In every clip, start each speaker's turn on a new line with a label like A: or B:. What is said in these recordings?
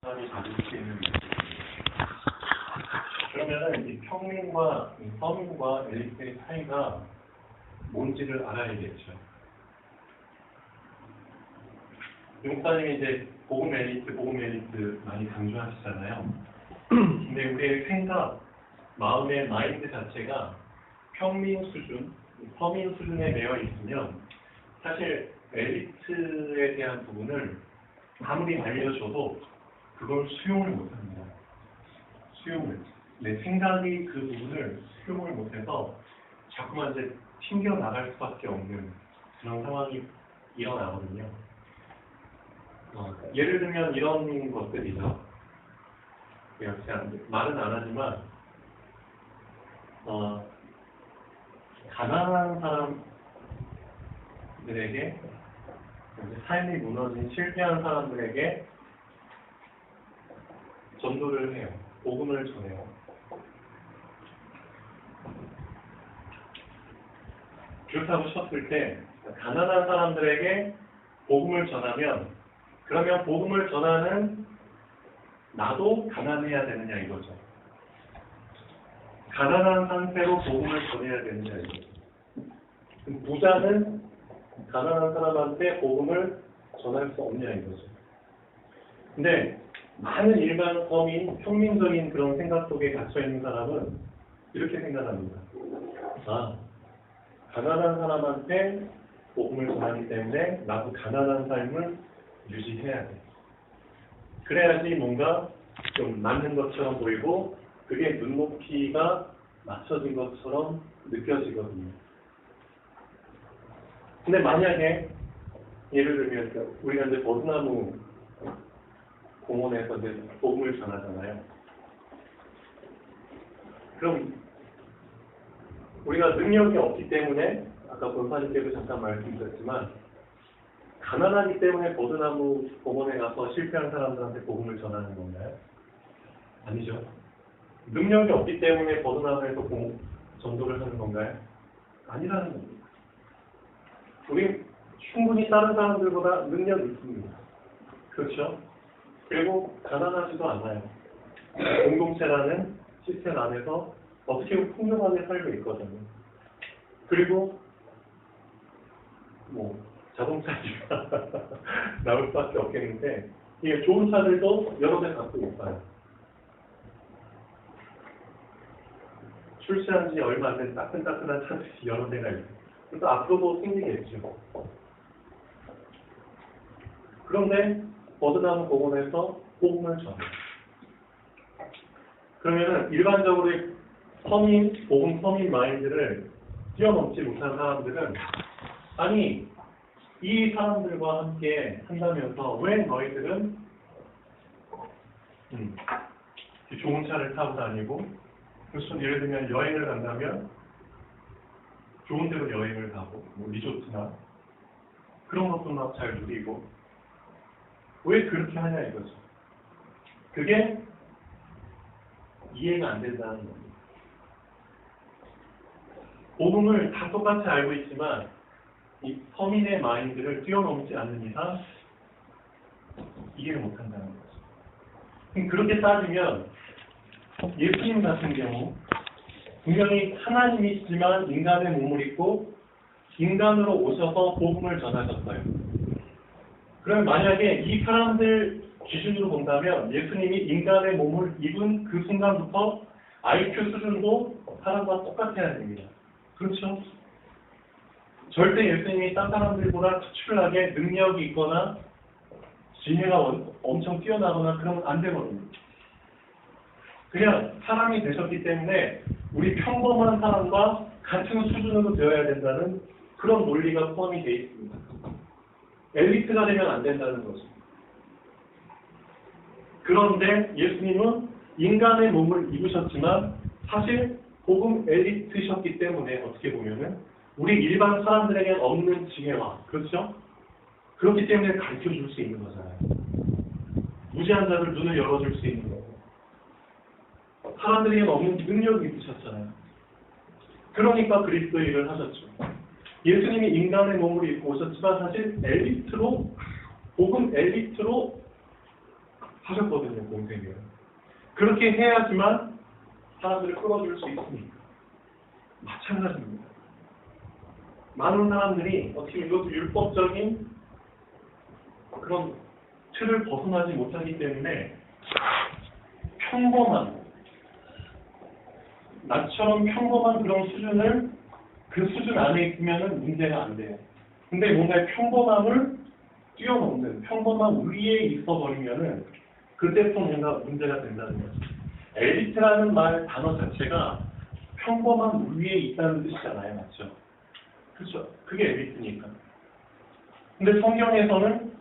A: 사람이 가질 수 있는 문제입니다. 그러면은 이 평민과 이 서민과 엘리트의 차이가 뭔지를 알아야겠죠. 용사님이 이제 복음 엘리트 많이 강조하시잖아요. 근데 우리의 생각, 마음의 마인드 자체가 평민 수준, 서민 수준에 매여 있으면 사실 엘리트에 대한 부분을 아무리 알려줘도 그걸 수용을 못합니다. 내 생각이 그 부분을 수용을 못해서 자꾸만 이제 튕겨 나갈 수밖에 없는 그런 상황이 일어나거든요. 예를 들면 이런 것들이죠. 그냥 말은 안 하지만 가난한 사람들에게 삶이 무너진 실패한 사람들에게 전도를 해요. 복음을 전해요. 그렇다고 쳤을 때 가난한 사람들에게 복음을 전하면 그러면 복음을 전하는 나도 가난해야 되느냐 이거죠. 가난한 상태로 복음을 전해야 되느냐 이거죠. 부자는 가난한 사람한테 복음을 전할 수 없냐 이거죠. 근데 많은 일반 서민, 평민적인 그런 생각 속에 갇혀있는 사람은 이렇게 생각합니다. 가난한 사람한테 복음을 전하기 때문에 나도 가난한 삶을 유지해야 돼. 그래야지 뭔가 좀 맞는 것처럼 보이고 그게 눈높이가 맞춰진 것처럼 느껴지거든요. 근데 만약에 예를 들면 우리가 이제 버드나무 공원에서 이제 복음을 전하잖아요. 그럼 우리가 능력이 없기 때문에 아까 권사님께서 잠깐 말씀드렸지만 가난하기 때문에 버드나무 공원에 가서 실패한 사람들한테 복음을 전하는 건가요? 아니죠. 능력이 없기 때문에 버드나무에서 전도를 하는 건가요? 아니라는 겁니다. 우리 충분히 다른 사람들보다 능력이 있습니다. 그렇죠? 그리고 가난하지도 않아요. 공동체라는 시스템 안에서 어떻게 보면 풍요하게 살고 있거든요. 그리고 자동차가 나올 수밖에 없겠는데 이게 좋은 차들도 여러 대 갖고 있어요. 출시한 지 얼마 안 된 따끈따끈한 차들이 여러 대가 있어요. 그래서 앞으로도 생기겠죠. 그런데 버드나무 공원에서 복음을 전해요. 그러면은 일반적으로 복음 서민 마인드를 뛰어넘지 못한 사람들은 아니 이 사람들과 함께 한다면서 왜 너희들은 좋은 차를 타고 다니고 무슨 예를 들면 여행을 간다면 좋은 데로 여행을 가고 리조트나 그런 것도 막 잘 누리고 왜 그렇게 하냐 이거죠. 그게 이해가 안 된다는 겁니다. 복음을 다 똑같이 알고 있지만 이 서민의 마인드를 뛰어넘지 않는 이상 이해를 못한다는 거죠. 그렇게 따지면 예수님 같은 경우 분명히 하나님이시지만 인간의 몸을 입고 인간으로 오셔서 복음을 전하셨어요. 그럼 만약에 이 사람들 기준으로 본다면 예수님이 인간의 몸을 입은 그 순간부터 IQ 수준도 사람과 똑같아야 됩니다. 그렇죠? 절대 예수님이 딴 사람들보다 특출나게 능력이 있거나 지혜가 엄청 뛰어나거나 그러면 안 되거든요. 그냥 사람이 되셨기 때문에 우리 평범한 사람과 같은 수준으로 되어야 된다는 그런 논리가 포함이 되어 있습니다. 엘리트가 되면 안 된다는 거죠. 그런데 예수님은 인간의 몸을 입으셨지만 사실 복음 엘리트셨기 때문에 어떻게 보면은 우리 일반 사람들에게는 없는 지혜와 그렇죠? 그렇기 때문에 가르쳐 줄 수 있는 거잖아요. 무지한 자들 눈을 열어줄 수 있는 거고 사람들에게는 없는 능력이 있으셨잖아요. 그러니까 그리스도 일을 하셨죠. 예수님이 인간의 몸을 입고 오셨지만 사실 복음 엘리트로 하셨거든요, 공생을. 그렇게 해야지만 사람들을 끌어줄 수 있습니다. 마찬가지입니다. 많은 사람들이 어떻게 이것도 율법적인 그런 틀을 벗어나지 못하기 때문에 평범한, 나처럼 평범한 그런 수준을 그 수준 안에 있으면 문제가 안 돼요. 근데 뭔가 평범함을 뛰어넘는 평범한 위에 있어버리면은 그때부터 뭔가 문제가 된다는 거죠. 엘리트라는 말 단어 자체가 평범한 위에 있다는 뜻이잖아요, 맞죠? 그렇죠. 그게 엘리트니까. 근데 성경에서는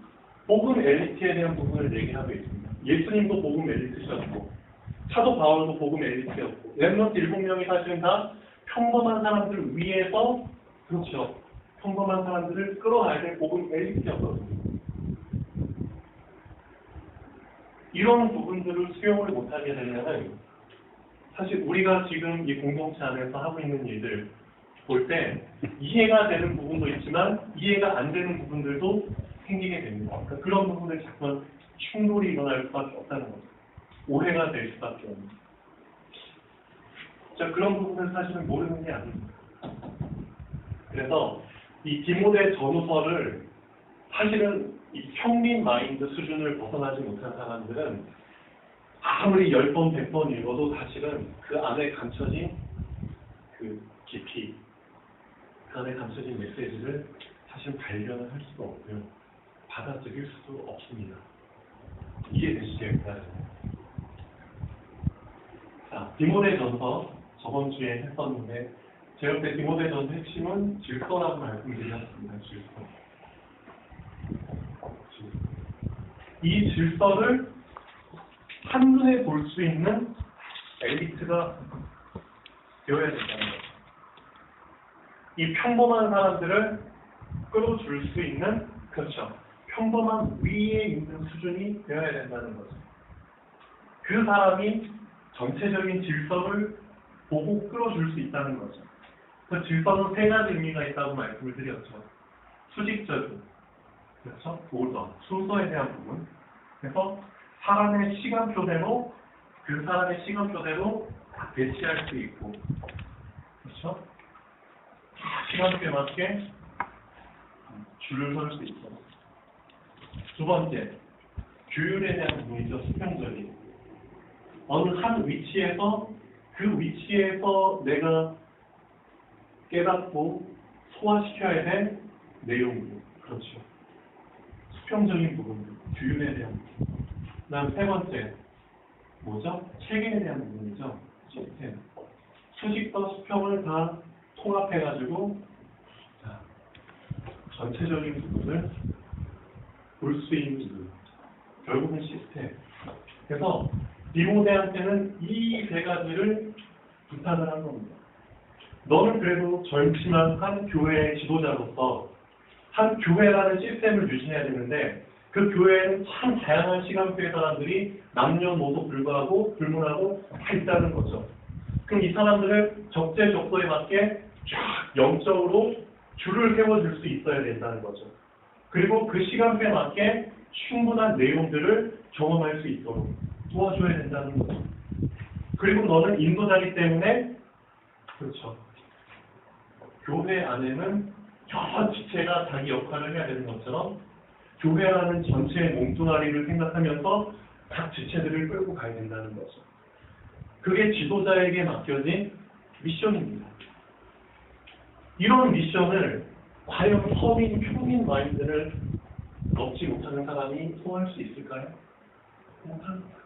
A: 복음 엘리트에 대한 부분을 얘기하고 있습니다. 예수님도 복음 엘리트셨고, 사도 바울도 복음 엘리트였고, 렘넌트 7명이 사실은 다 평범한 사람들 위에서, 그렇죠. 평범한 사람들을 끌어가야 될 복음 엘리트였거든요. 이런 부분들을 수용을 못하게 되면은 사실 우리가 지금 이 공동체 안에서 하고 있는 일들 볼 때 이해가 되는 부분도 있지만 이해가 안 되는 부분들도 생기게 됩니다. 그러니까 그런 부분들 자꾸 충돌이 일어날 수밖에 없다는 거죠. 오해가 될 수밖에 없는. 자, 그런 부분은 사실은 모르는 게 아닙니다. 그래서 이 디모데 전후서를 사실은 이 평민 마인드 수준을 벗어나지 못한 사람들은 아무리 10번, 100번 읽어도 사실은 그 안에 감춰진 그 깊이, 그 안에 감춰진 메시지를 사실 발견을 할 수가 없고요. 받아들일 수도 없습니다. 이해되시죠? 자, 디모데전서 저번 주에 했었는데 제가 그때 디모데전서 핵심은 질서라고 말씀드렸습니다. 질서. 이 질서를 한눈에 볼 수 있는 엘리트가 되어야 된다는 거죠. 이 평범한 사람들을 끌어줄 수 있는, 그렇죠. 평범한 위에 있는 수준이 되어야 된다는 거죠. 그 사람이 전체적인 질서를 보고 끌어줄 수 있다는 거죠. 그 질서는 세 가지 의미가 있다고 말씀을 드렸죠. 수직적인, 그렇죠? 오더, 순서에 대한 부분. 그래서 사람의 시간표대로 그 사람의 시간표대로 배치할 수 있고, 그렇죠? 시간표에 맞게 줄을 설 수 있고. 두 번째, 규율에 대한 부분이죠. 수평적인. 어느 한 위치에서 그 위치에서 내가 깨닫고 소화시켜야 될 내용들, 그렇죠. 수평적인 부분들, 규율에 대한 부분. 그다음 세 번째, 뭐죠? 체계에 대한 부분이죠. 시스템. 수직과 수평을 다 통합해가지고 전체적인 부분을 볼 수 있는 부분. 결국은 시스템. 그래서 디모데한테는 이 세 가지를 부탁을 한 겁니다. 너는 그래도 젊지만 한 교회의 지도자로서 한 교회라는 시스템을 유지해야 되는데 그 교회에는 참 다양한 시간표의 사람들이 남녀노소 불문하고 다 있다는 거죠. 그럼 이 사람들을 적재적소에 맞게 쫙 영적으로 줄을 세워줄 수 있어야 된다는 거죠. 그리고 그 시간표에 맞게 충분한 내용들을 경험할 수 있도록 도와줘야 된다는 거죠. 그리고 너는 인도자이기 때문에, 그렇죠. 교회 안에는 여러 지체가 자기 역할을 해야 되는 것처럼 교회라는 전체의 몸뚱아리를 생각하면서 각 지체들을 끌고 가야 된다는 거죠. 그게 지도자에게 맡겨진 미션입니다. 이런 미션을 과연 서민, 평민 마인드를 넘지 못하는 사람이 소화할 수 있을까요? 못합니다.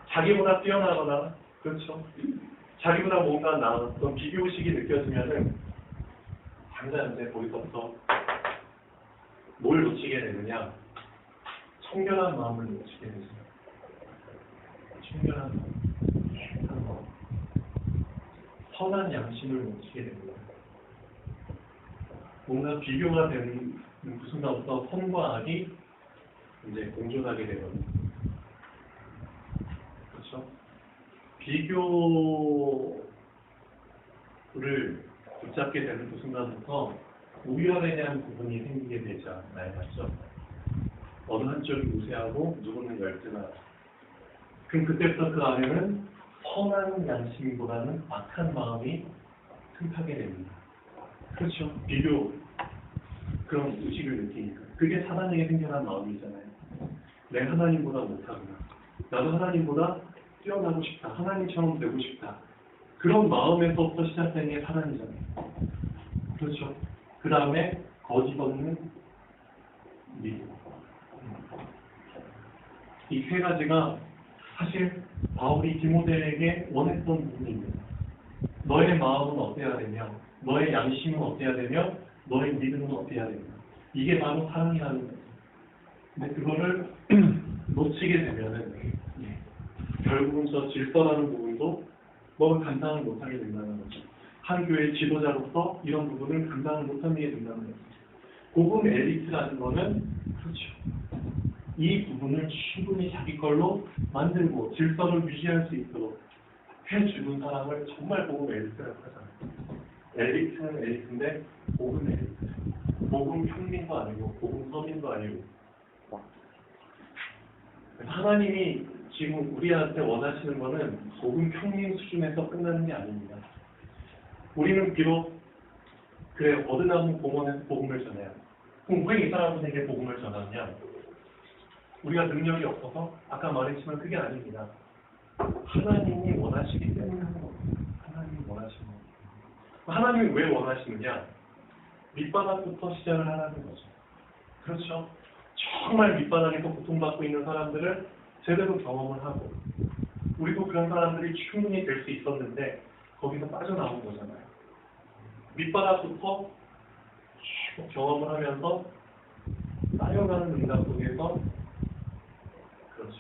A: 자기보다 뛰어나거나, 그렇죠. 자기보다 뭔가 어떤 비교의식이 느껴지면은 당장 거기서부터 뭘 놓치게 되느냐? 청결한 마음을 놓치게 되죠. 청결한 마음. 선한 양심을 놓치게 됩니다. 뭔가 비교가 되는 그 순간부터 선과 악이 이제 공존하게 되거든요. 그렇죠? 비교를 붙잡게 되는 그 순간부터 우열에 대한 부분이 생기게 되지 않나요? 맞죠? 어느 한쪽이 우세하고 누구는 열등하다. 그럼 그때부터 그 안에는 선한 양심보다는 악한 마음이 틈타게 됩니다. 그렇죠. 비교 그런 의식을 느끼니까. 그게 사단에게 생겨난 마음이잖아요. 내가 하나님보다 못하구나. 나도 하나님보다 뛰어나고 싶다. 하나님처럼 되고 싶다. 그런 마음에서부터 시작된 게 사단이잖아요. 그렇죠. 그 다음에 거짓 없는 믿음. 이 세 가지가 사실 바울이 디모데에게 원했던 부분입니다. 너의 마음은 어때야 되며, 너의 양심은 어때야 되며, 너의 믿음은 어때야 되며. 이게 바로 사랑이라는 거죠. 근데 그거를 놓치게 되면은 결국은 저 질서라는 부분도 너무 감당을 못하게 된다는 거죠. 한 교회 지도자로서 이런 부분을 감당을 못하게 된다는 거죠. 복음 엘리트라는 거는 그렇죠. 이 부분을 충분히 자기 걸로 만들고 질서를 유지할 수 있도록 해주는 사람을 정말 복음 엘리트라고 하잖아요. 엘리트는 엘리트인데 복음 엘리트. 복음 평민도 아니고 복음 서민도 아니고. 하나님이 지금 우리한테 원하시는 거는 복음 평민 수준에서 끝나는 게 아닙니다. 우리는 비록 그래 어느 공원에서 복음을 전해요. 그럼 왜 이 사람들에게 복음을 전하느냐? 우리가 능력이 없어서 아까 말했지만 그게 아닙니다. 하나님이 원하시기 때문에 하는 겁니다. 하나님이 원하시는 겁니다. 하나님이 왜 원하시느냐? 밑바닥부터 시작을 하라는 거죠. 그렇죠? 정말 밑바닥에서 고통받고 있는 사람들을 제대로 경험을 하고 우리도 그런 사람들이 충분히 될 수 있었는데 거기서 빠져나온 거잖아요. 밑바닥부터 쭉 경험을 하면서 쌓여가는 응답 속에서 그렇죠.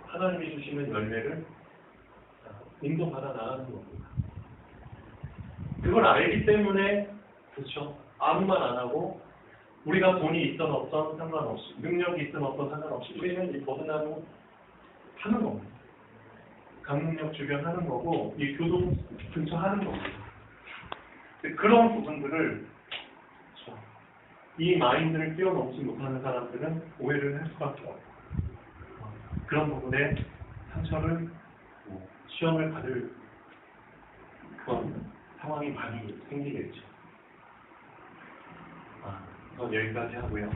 A: 하나님이 주시는 열매를 인도받아 나가는 겁니다. 그걸 알기 때문에 그렇죠. 아무 말 안 하고 우리가 돈이 있든 없든 상관없이 능력이 있든 없든 상관없이 우리는 이 거듭나무 하는 겁니다. 강릉역 주변 하는 거고 이 교동 근처 하는 겁니다. 그런 부분들을 이 마인드를 뛰어넘지 못하는 사람들은 오해를 할 수밖에 없고 그런 부분에 상처를 시험을 받을 그런 상황이 많이 생기겠죠. 여기까지 하고요.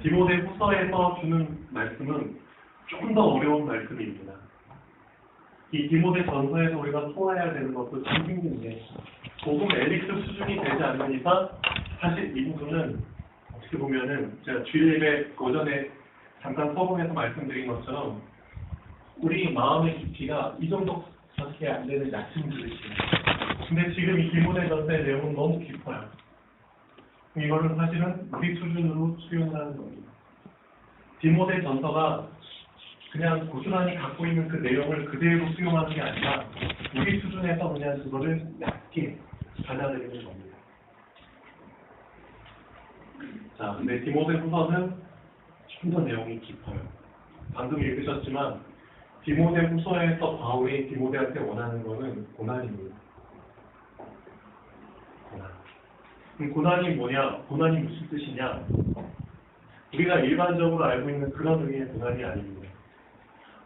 A: 디모데 후서에서 주는 말씀은 조금 더 어려운 말씀입니다. 이 디모데 전서에서 우리가 소화해야 되는 것도 참 힘든데 복음 엘리트 수준이 되지 않는 이상 사실 이 부분은 어떻게 보면은 제가 주일예배 오전에 잠깐 서론에서 말씀드린 것처럼 우리 마음의 깊이가 이 정도밖에 안 되는 얕은 그릇이에요. 근데 지금 이 디모데 전서의 내용은 너무 깊어요. 이거는 사실은 우리 수준으로 수용을 하는 겁니다. 디모데 전서가 그냥 고스란히 갖고 있는 그 내용을 그대로 수용하는 게 아니라 우리 수준에서 그냥 그거를 얕게 받아들이는 겁니다. 자, 근데 디모데 후서는 좀 더 내용이 깊어요. 방금 읽으셨지만 디모데 후서에서 바울이 디모데한테 원하는 거는 고난입니다. 고난. 그럼 고난이 뭐냐? 고난이 무슨 뜻이냐? 우리가 일반적으로 알고 있는 그런 의미의 고난이 아닙니다.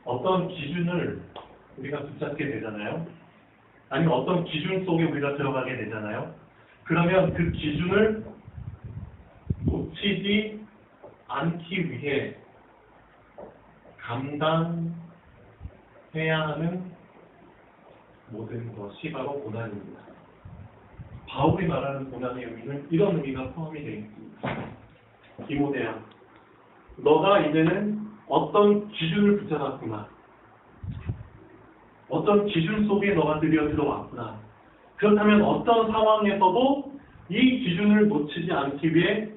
A: 어떤 기준을 우리가 붙잡게 되잖아요. 아니면 어떤 기준 속에 우리가 들어가게 되잖아요. 그러면 그 기준을 놓치지 않기 위해 감당해야 하는 모든 것이 바로 고난입니다. 바울이 말하는 고난의 의미는 이런 의미가 포함이 되어 있습니다. 디모데야, 너가 이제는 어떤 기준을 붙잡았구나. 어떤 기준 속에 너가 드디어 들어왔구나. 그렇다면 어떤 상황에서도 이 기준을 놓치지 않기 위해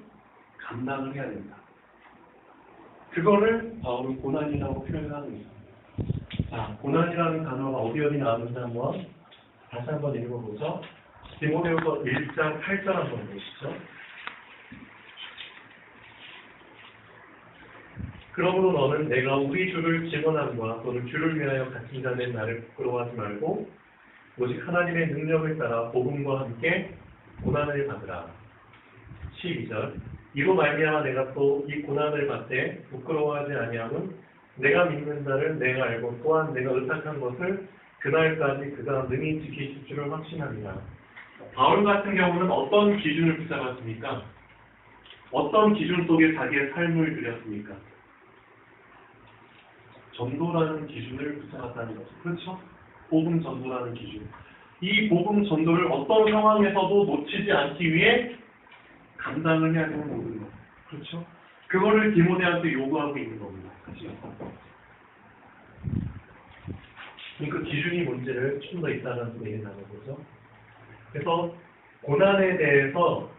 A: 감당을 해야 된다. 그거를 바울은 고난이라고 표현하고 있습니다. 자, 고난이라는 단어가 어디 나오는지 다시 한번 읽어보죠. 디모데후서 1장 8절 한번 보시죠. 그러므로 너는 내가 우리 주를 증언함과 또는 주를 위하여 갇힌 자된 나를 부끄러워하지 말고 오직 하나님의 능력을 따라 복음과 함께 고난을 받으라. 12절. 이로 말미암아 내가 또 이 고난을 받되 부끄러워하지 아니함은 내가 믿는 자를 내가 알고 또한 내가 의탁한 것을 그날까지 그가 능히 지키실 줄을 확신합니다. 바울 같은 경우는 어떤 기준을 붙잡았습니까? 어떤 기준 속에 자기의 삶을 들였습니까? 전도라는 기준을 붙잡았다는 거죠. 그렇죠? 복음 전도라는 기준. 이 복음 전도를 어떤 상황에서도 놓치지 않기 위해 감당을 해야 되는 모든 것. 그렇죠? 그거를 디모데한테 요구하고 있는 겁니다. 그렇죠? 그 기준이 문제를 좀 더 이따가 얘기 나눠보죠. 그래서 고난에 대해서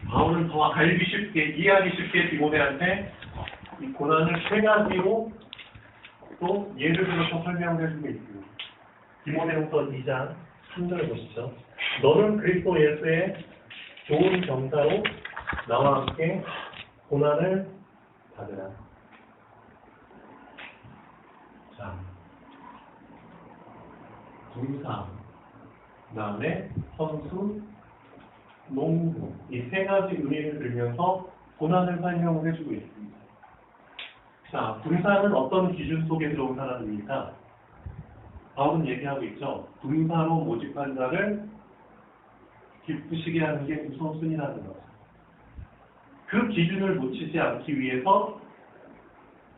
A: 바울은 더 알기 쉽게, 이해하기 쉽게 디모데한테 이 고난을 세 가지로 또 예를 들어서 설명을 해주고 있습니다. 디모데후서 2장 3절을 보시죠. 너는 그리스도 예수의 좋은 병사로 나와 함께 고난을 받으라. 자, 군사, 그 다음에 선수, 농구, 이 세 가지 의미를 들면서 고난을 설명을 해주고 있습니다. 자, 군사는 어떤 기준 속에 들어온 사람입니까? 바울은 얘기하고 있죠. 군사로 모집한 자를 기쁘시게 하는 게 우선순위라는 거죠. 그 기준을 놓치지 않기 위해서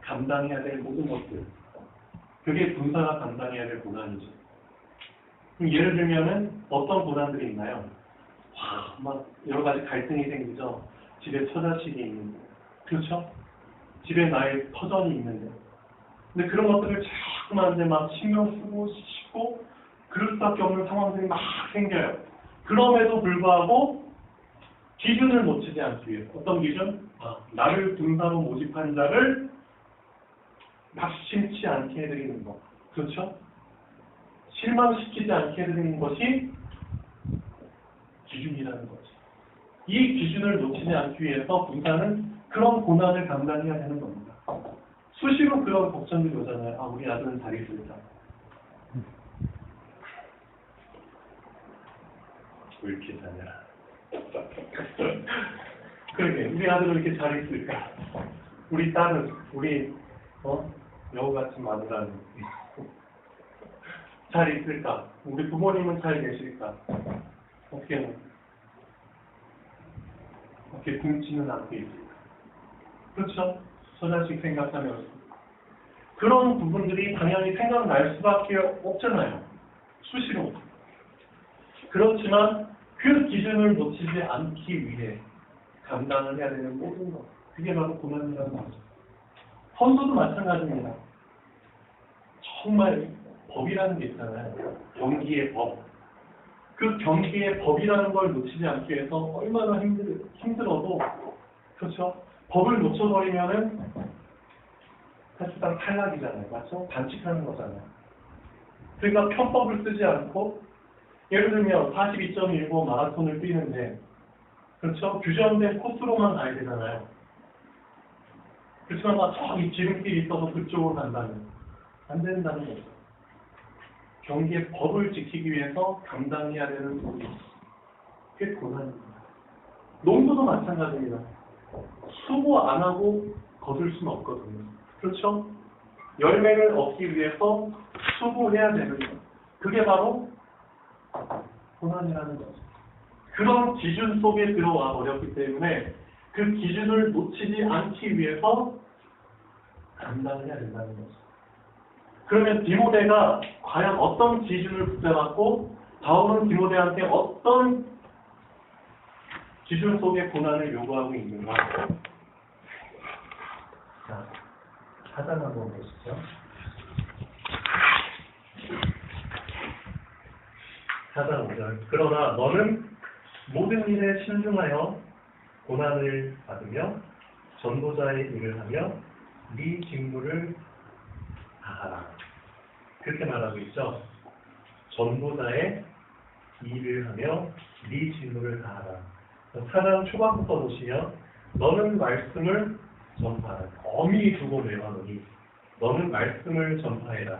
A: 감당해야 될 모든 것들. 그게 군사가 감당해야 될 고난이죠. 그럼 예를 들면은 어떤 고난들이 있나요? 막 여러 가지 갈등이 생기죠. 집에 처자식이 있는데, 그렇죠? 집에 나의 터전이 있는데, 근데 그런 것들을 자꾸만 이제 막 신경 쓰고 씻고 그럴 수밖에 없는 상황들이 막 생겨요. 그럼에도 불구하고 기준을 놓치지 않기 위해 어떤 기준? 나를 군사로 모집한 자를 낙심치 않게 해드리는 것, 그렇죠? 실망시키지 않게 해드리는 것이 기준이라는 거죠. 이 기준을 놓치지 않기 위해서 군사는 그런 고난을 감당해야 되는 겁니다. 수시로 그런 걱정들이 오잖아요. 우리 아들은 잘 있을까? 왜 이렇게 자냐? 그러게, 우리 아들은 이렇게 잘 있을까? 우리 딸은, 우리 여우 같은 마누라는 잘 있을까? 우리 부모님은 잘 계실까? 어떻게 굶지는 않고 있을까? 그렇죠? 저자식 생각하면 그런 부분들이 당연히 생각날 수밖에 없잖아요. 수시로. 그렇지만 그 기준을 놓치지 않기 위해 감당을 해야 되는 모든 것. 그게 바로 고난이라는 거죠. 선수도 마찬가지입니다. 정말 법이라는 게 있잖아요. 경기의 법. 그 경기의 법이라는 걸 놓치지 않기 위해서 얼마나 힘들어도, 그렇죠? 법을 놓쳐버리면은 사실상 탈락이잖아요. 맞죠? 반칙하는 거잖아요. 그러니까 편법을 쓰지 않고, 예를 들면 42.19 마라톤을 뛰는데, 그렇죠? 규정된 코스로만 가야 되잖아요. 그렇지만 저기 지름길이 있어서 그쪽으로 간다면 안 된다는 거죠. 경기의 법을 지키기 위해서 감당해야 되는 부분이 꽤 고난입니다. 농구도 마찬가지입니다. 수고 안 하고 거둘 수는 없거든요. 그렇죠? 열매를 얻기 위해서 수고해야 되는 것. 그게 바로 고난이라는 거죠. 그런 기준 속에 들어와 버렸기 때문에 그 기준을 놓치지 않기 위해서 감당을 해야 된다는 거죠. 그러면 디모데가 과연 어떤 기준을 붙잡았고 바울은 디모데한테 어떤 기준 속에 고난을 요구하고 있는가? 자, 하단 한번 보시죠. 하단 5절. 그러나 너는 모든 일에 신중하여 고난을 받으며 전도자의 일을 하며 네 직무를 다하라. 그렇게 말하고 있죠. 전도자의 일을 하며 네 직무를 다하라. 4장 초반부터 보시면 너는 말씀을 전파하라. 엄히 두고 매화노니 너는 말씀을 전파해라.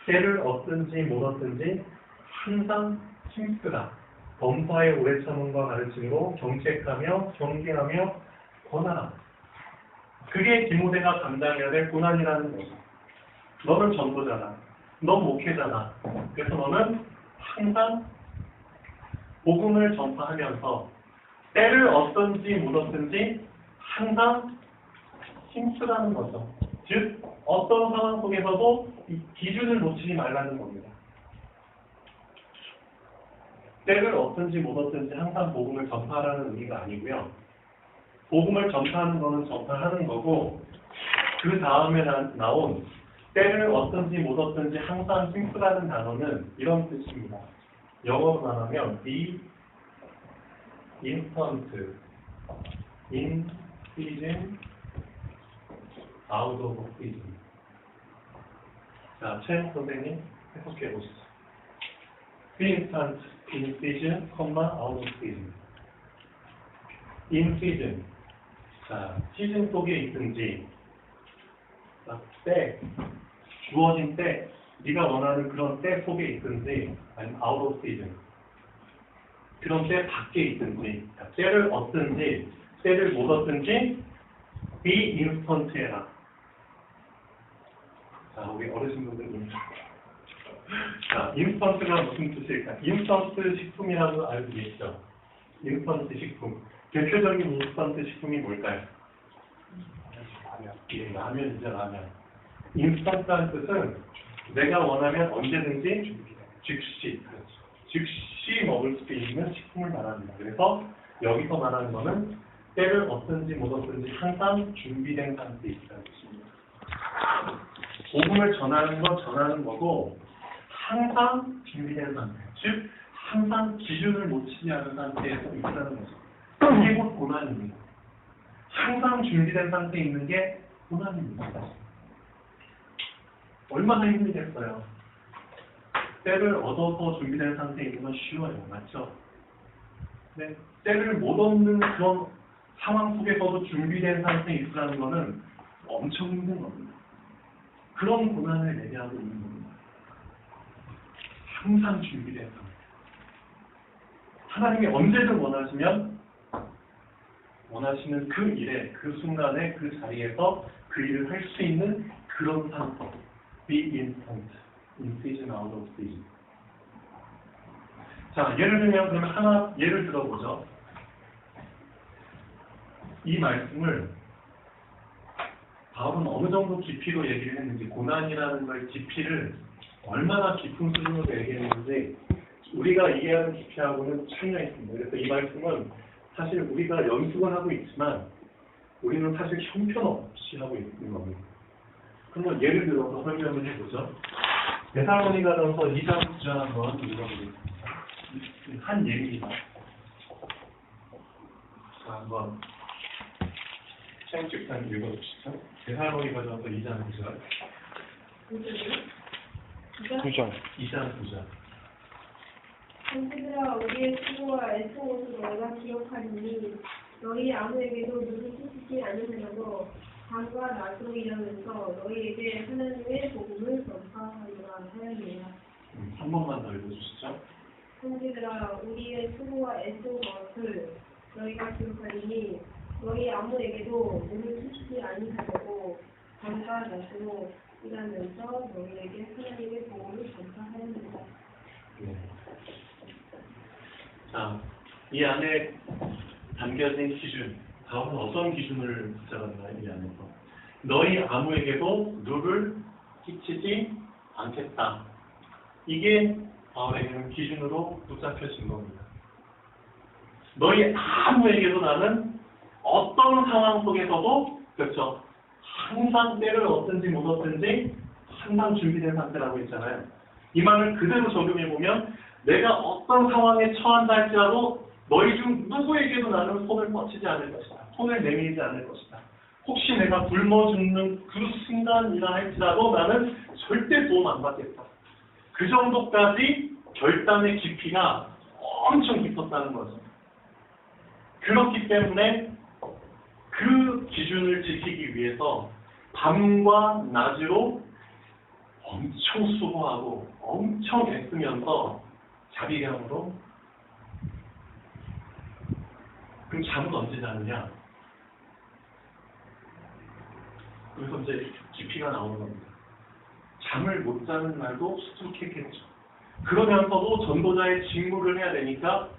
A: 때를 얻든지 못 얻든지 항상 힘쓰라. 범사에 오래 참음과 가르침으로 정책하며 경계하며 권하라. 그게 디모데가 감당해야 될 고난이라는 거죠. 너는 전도자다. 넌 목회자다. 그래서 너는 항상 복음을 전파하면서 때를 얻든지 못 얻든지 항상 힘쓰라는 거죠. 즉 어떤 상황 속에서도 이 기준을 놓치지 말라는 겁니다. 때를 얻든지 못 얻든지 항상 복음을 전파하라는 의미가 아니고요. 복음을 전파하는 거는 전파하는 거고 그 다음에 나온 때를 얻든지 못 얻든지 항상 힘쓰라는 단어는 이런 뜻입니다. 영어로 말하면 be instant, in season, out of season. 자, 최영 선생님 해석해 보시죠. be instant, in season, out of season. in season. 자, 시즌 속에 있든지 때, 주어진 때, 네가 원하는 그런 때 속에 있든지 아니면 out of season. 그런 때 밖에 있든지 때를 얻든지 때를 못 얻든지 be instant 해라. 자, 우리 어르신분들 자, 인스턴트가 무슨 뜻일까? 인스턴트 식품이라고 알고 계시죠? 인스턴트 식품. 대표적인 인스턴트 식품이 뭘까요? 예, 라면이죠, 라면. 인스턴트라는 뜻은 내가 원하면 언제든지 즉시 먹을 수 있는 식품을 말합니다. 그래서 여기서 말하는 거는 때를 얻든지 못 얻든지 항상 준비된 상태에 있다는 뜻입니다. 복음을 전하는 건 전하는 거고 항상 준비된 상태, 즉 항상 기준을 놓치지 않은 상태에서 있다는 거죠. 이게 곧 고난입니다. 항상 준비된 상태에 있는 게 고난입니다. 얼마나 힘들겠어요. 때를 얻어서 준비된 상태에 있는 건 쉬워요. 맞죠? 네, 때를 못 얻는 그런 상황 속에서도 준비된 상태에 있으라는 것은 엄청 힘든 겁니다. 그런 고난을 내게하고 있는 겁니다. 항상 준비된 상태. 하나님이 언제든 원하시는 그 일에, 그 순간에, 그 자리에서 그 일을 할 수 있는 그런 상태. Be instant, in season, out of season. 자, 예를 들면 그러면 하나 예를 들어보죠. 이 말씀을 바울은 어느 정도 깊이로 얘기를 했는지, 고난이라는 걸 깊이를 얼마나 깊은 수준으로 얘기했는지 우리가 이해하는 깊이하고는 차이가 있습니다. 그래서 이 말씀은 사실 우리가 연습은 하고 있지만 우리는 사실 형편없이 하고 있는 겁니다. 그러면 예를 들어서 설명을 해보죠. 데살로니가전서 2장 9절 한번 읽어보겠습니다. 한 예입니다. 자, 한번 책찍단 읽어주시죠. 데살로니가전서 2장 9절. 2장 9절.
B: 형제들아, 우리의 수고와 애통 옷을 너희가 기억하리니 너희 아무에게도 누구시지 않으면서도 밤과 낮으로 일하면서 너희에게 하나님의 복음을 전파하리라 하였느니라.
A: 한 번만 더 읽어주시죠.
B: 형제들아, 우리의 수고와 애통 옷을 너희가 기억하리니 너희 아무에게도 눈을 치지 아니하려고 밤과 낮으로 일하면서 너희에게 하나님의 복음을 전파하였느니라.
A: 네. 자, 이 안에 담겨진 기준, 바울은 어떤 기준을 붙잡았나요? 이 안에서 너희 아무에게도 누를 끼치지 않겠다. 이게 바울에게는 기준으로 붙잡혀진 겁니다. 너희 아무에게도 나는 어떤 상황 속에서도, 그렇죠, 항상 때를 얻든지 못 얻든지 항상 준비된 상태라고 했잖아요. 이 말을 그대로 적용해보면 내가 어떤 상황에 처한다 할지라도 너희 중 누구에게도 나는 손을 뻗치지 않을 것이다. 손을 내밀지 않을 것이다. 혹시 내가 굶어 죽는 그 순간이라 할지라도 나는 절대 도움 안 받겠다. 그 정도까지 결단의 깊이가 엄청 깊었다는 거죠. 그렇기 때문에 그 기준을 지키기 위해서 밤과 낮으로 엄청 수고하고 엄청 애쓰면서 자비량으로 그럼 잠은 언제 자느냐? 그래서 이제 깊이가 나오는 겁니다. 잠을 못 자는 날도 수두룩했겠죠. 그러면서도 전도자의 직무를 해야 되니까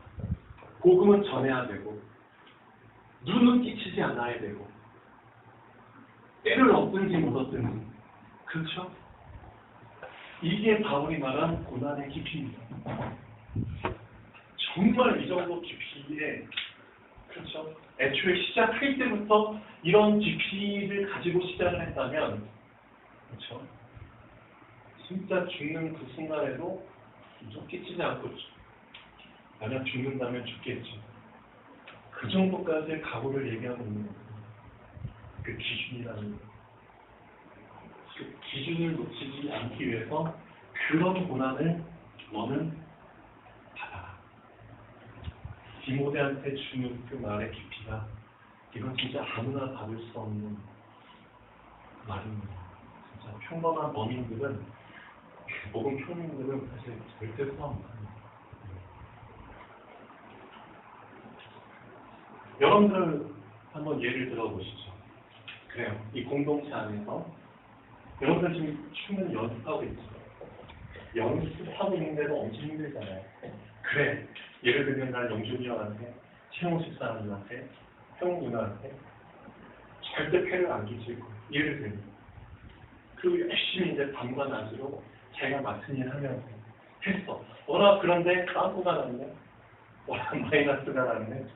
A: 복음은 전해야 되고 눈은 끼치지 않아야 되고 때를 얻든지 못 얻든지 그렇죠? 이게 바울이 말한 고난의 깊이입니다. 정말 이 정도 깊이에 그렇죠? 애초에 시작할 때부터 이런 깊이를 가지고 시작을 했다면 그렇죠? 진짜 죽는 그 순간에도 좀 끼치지 않고 만약 죽는다면 죽겠지. 그 정도까지의 각오를 얘기하고 있는 거예요. 그 기준이라는 거. 그 기준을 놓치지 않기 위해서 그런 고난을 너는 받아라. 디모데한테 주는 그 말의 깊이가 이건 진짜 아무나 받을 수 없는 말입니다. 진짜 평범한 범인들은 복음 표민들은 사실 절대 소화 못합니다. 여러분들 한번 예를 들어보시죠. 그래요. 이 공동체 안에서 여러분들 지금 춤을 연습하고 있죠. 연습하고 있는데도 엄청 힘들잖아요. 그래. 예를 들면 난 영준이 형한테, 최홍 집사님한테, 형 누나한테 절대 패를 안 끼칠 거예요. 예를 들면. 그리고 열심히 이제 밤과 낮으로 자기가 맡은 일 하면서 했어. 워낙 그런데 빵꾸가 났네. 워낙 마이너스가 났네.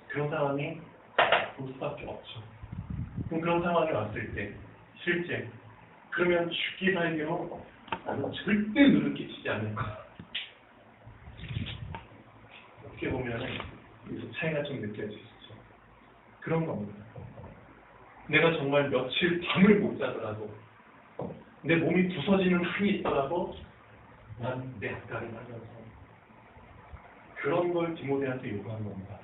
A: 그런 상황이 올 수밖에 없죠. 그럼 그런 상황이 왔을 때 실제 그러면 죽기 살기로 나는 절대 눈을 끼치지 않을 거야. 어떻게 보면 차이가 좀 느껴지시죠. 그런 겁니다. 내가 정말 며칠 밤을 못 자더라도 내 몸이 부서지는 한이 있더라도 난 내 앞가림 하면서 그런 걸 디모데한테 요구한 겁니다.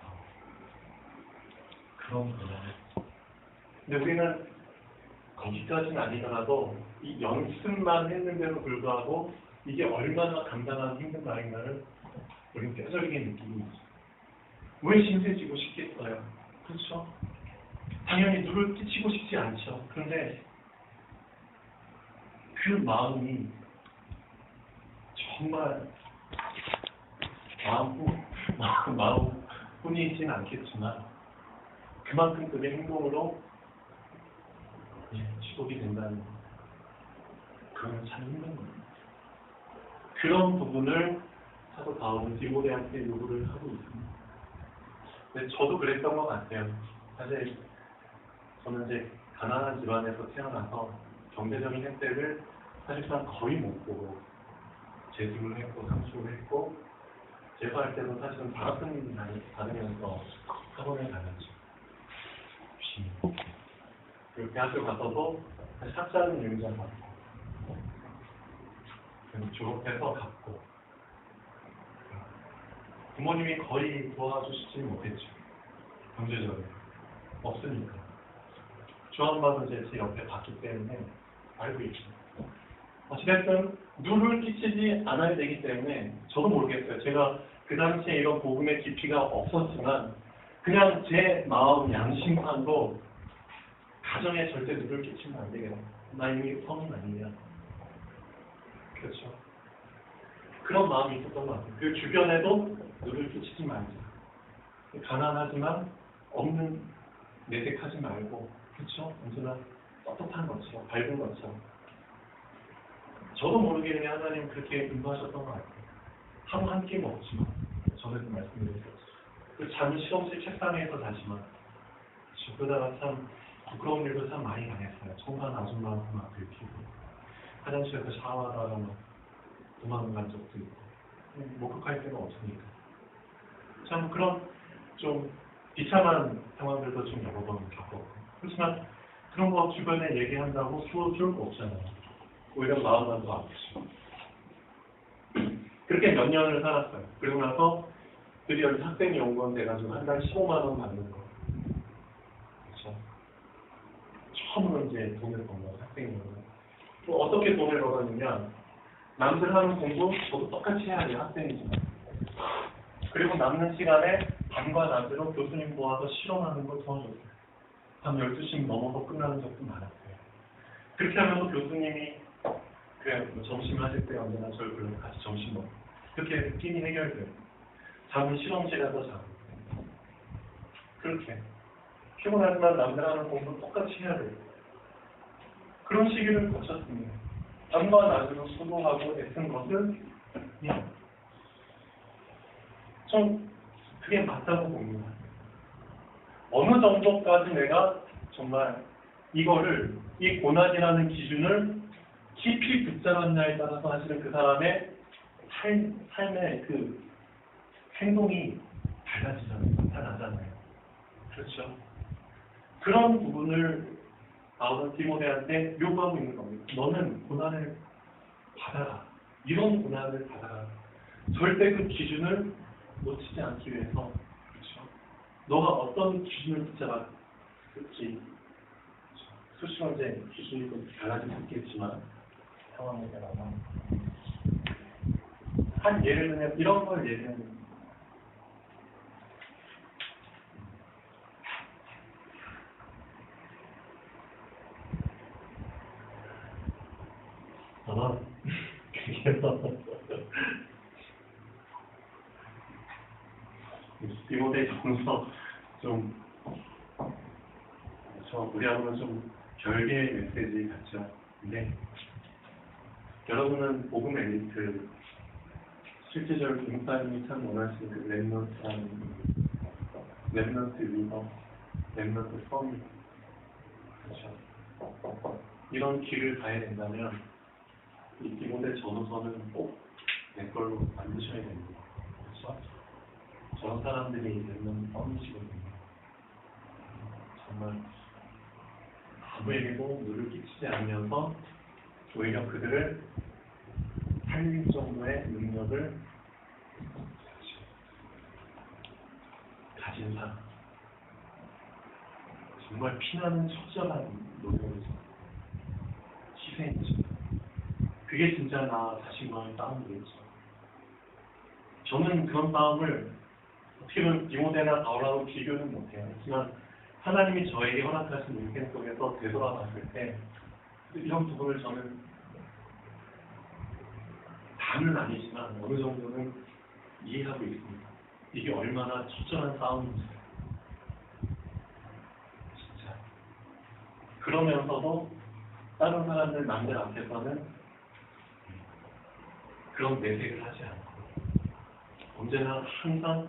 A: 그런 거예요. 근데 우리는 거기까지는 아니더라도 이 연습만 했는데도 불구하고 이게 얼마나 감당하기 힘든 말인가를 우리는 뼈저리게 느끼고 있어요. 왜 신세지고 싶겠어요? 그렇죠? 당연히 누를 끼치고 싶지 않죠. 그런데 그 마음이 정말 마음뿐이진 않겠지만 그만큼 그의 행동으로 지속이 된다는 것. 그건 참 힘든 겁니다. 그런 부분을 사도 바울은 디모데한테 요구를 하고 있습니다. 근데 저도 그랬던 것 같아요. 사실 저는 이제 가난한 집안에서 태어나서 경제적인 혜택을 사실상 거의 못 보고 재수를 했고 상수를 했고 재수할 때도 사실은 방학금 받으면서 학원에 다녔죠. 그리고 대학교 가서도 학자는 영장 받고 졸업해서 갚고 부모님이 거의 도와주시지는 못했죠. 경제적으로 없으니까 주한받은 제 옆에 봤기 때문에 알고 있죠. 어찌됐든 누를 끼치지 않아야 되기 때문에 저도 모르겠어요. 제가 그 당시에 이런 복음의 깊이가 없었지만 그냥 제 마음 양심상도 가정에 절대 누를 끼치면 안 되겠다. 나 이미 성인 아니냐. 그렇죠. 그런 마음이 있었던 것 같아요. 그 주변에도 누를 끼치지 말자. 가난하지만 없는 내색하지 말고 그렇죠. 언제나 떳떳한 것처럼 밝은 것처럼. 저도 모르게 그냥 하나님 그렇게 인도하셨던 것 같아요. 하루 한 끼 먹지만 전에도 말씀드렸죠. 그 잠은 실험실 책상에서 자지만 그러다가 참 부끄러운 일도 참 많이 당했어요. 청소한 아줌마한테 막 들키고 화장실에서 샤워하다가 막 도망간 적도 있고 목격할 데가 없으니까 참 그런 좀 비참한 상황들도 좀 여러 번 겪었고 그렇지만 그런 거 주변에 얘기한다고 쉬울 거 없잖아요. 오히려 마음만 더 아프죠. 그렇게 몇 년을 살았어요. 그리고 나서 드디어 학생연구원 돼가지고 한 달 15만 원 받는 거. 그렇죠. 처음으로 이제 돈을 번 거예요. 학생연구원. 또 어떻게 돈을 벌었느냐. 남들 하는 공부 저도 똑같이 해야 돼요. 학생이지만. 그리고 남는 시간에 밤과 낮으로 교수님 도와서 실험하는 걸 도와줬어요. 밤 12시 넘어서 끝나는 적도 많았어요. 그렇게 하면 교수님이 그래 점심 하실 때 언제나 저를 불러서 같이 점심 먹고 그렇게 끼니 해결돼요. 잠은 실험실에서 자고 그렇게 피곤하지만 남들 하는 공부 똑같이 해야 돼요. 그런 시기를 거쳤습니다. 밤과 낮으로 수고하고 애쓴 것은 그냥 좀 그게 맞다고 봅니다. 어느 정도까지 내가 정말 이거를 이 고난이라는 기준을 깊이 붙잡았냐에 따라서 사실은 그 사람의 삶의 그 행동이 달라지잖아요. 나타나잖아요. 그렇죠? 그런 부분을 바울은 디모데한테 요구하고 있는 겁니다. 너는 고난을 받아라. 이런 고난을 받아라. 절대 그 기준을 놓치지 않기 위해서 그렇죠? 너가 어떤 기준을 붙잡았을지 수시로 이제 기준이 좀 달라질 수 있겠지만 상황에 따라서 한 예를 들면 이런 걸 예를 아마 디모데 전서 좀 우리하고는 좀 별개의 메시지 같죠. 근데 여러분은 복음 엘리트 실제적으로 김사님이 참 원하시는 그 랩넌트 리더, 랩넌트 서밋 그렇죠. 이런 길을 가야 된다면 이 디모데 전서는 꼭 내 걸로 만드셔야 됩니다. 그렇죠? 저런 사람들이 랩넌트 서밋이거든요. 정말 아무에게도 누를 끼치지 않으면서 오히려 그들을 살릴 정도의 능력을 가진 사람. 정말 피나는 처절한 노력이죠. 희생이죠. 그게 진짜 나 자신과의 싸움이겠죠. 저는 그런 싸움을 어떻게 보면 디모데나 바울하고 비교는 못해요. 하지만 하나님이 저에게 허락하신 인생 속에서 되돌아봤을 때 이런 부분을 저는 다는 아니지만 어느 정도는 이해하고 있습니다. 이게 얼마나 처절한 싸움인지 진짜. 그러면서도 다른 사람들 남들 앞에서는 그런 내색을 하지 않고 언제나 항상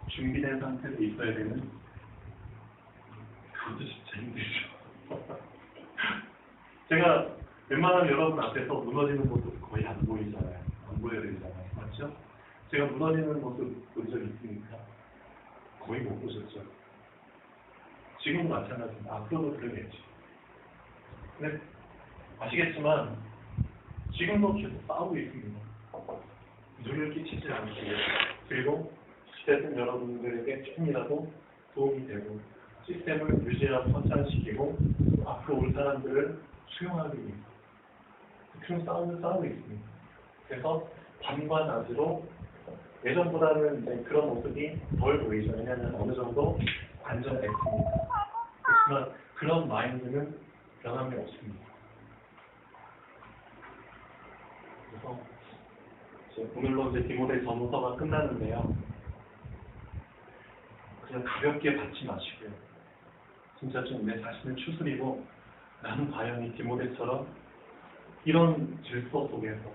A: 준비된 상태로 있어야 되는 그것도 진짜 힘들죠. 제가 웬만하면 여러분 앞에서 무너지는 모습 거의 안 보이잖아요. 안 보여드리잖아요. 맞죠? 제가 무너지는 모습 본 적 있습니까? 거의 못 보셨죠. 지금도 마찬가지입니다. 앞으로도 그러겠죠. 근데 아시겠지만 지금도 계속 싸우고 있습니다. 누를 끼치지 않기 위해서. 그리고 어쨌든 여러분들에게 조금이라도 도움이 되고 시스템을 유지하고 확장시키고 앞으로 올 사람들을 수용하기 위해서 큰 싸움을 싸우고 있습니다. 그래서 밤과 낮으로 예전보다는 이제 그런 모습이 덜 보이죠. 왜냐하면 어느 정도 안정됐습니다. 그렇지만 그런 마인드는 변함이 없습니다. 그래서 오늘로 이제 디모데 전서가 끝나는데요. 그냥 가볍게 받지 마시고요. 진짜 좀 내 자신을 추스리고 나는 과연 이 디모데처럼 이런 질서 속에서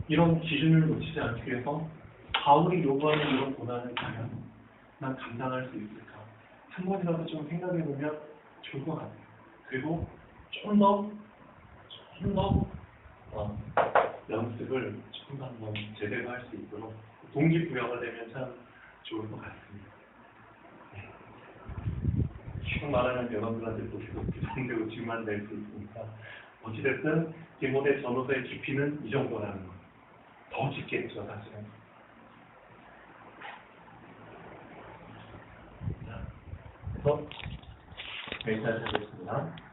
A: 이런 기준을 놓치지 않기 위해서 바울이 요구하는 이런 고난을 과연 난 감당할 수 있을까? 한 번이라도 좀 생각해보면 좋을 것 같아요. 그리고 좀 더 연습을 조금 더 한번 제대로 할 수 있도록 동기부여가 되면 참 좋을 것 같습니다. 네. 지금 말하면 여러분들한테도 계속 비판되고 질만될 수 있으니까 어찌됐든 디모데 전서의 깊이는 이 정도라는 거. 더 깊겠죠, 사실은. 자, 그래서 여기까지 하겠습니다.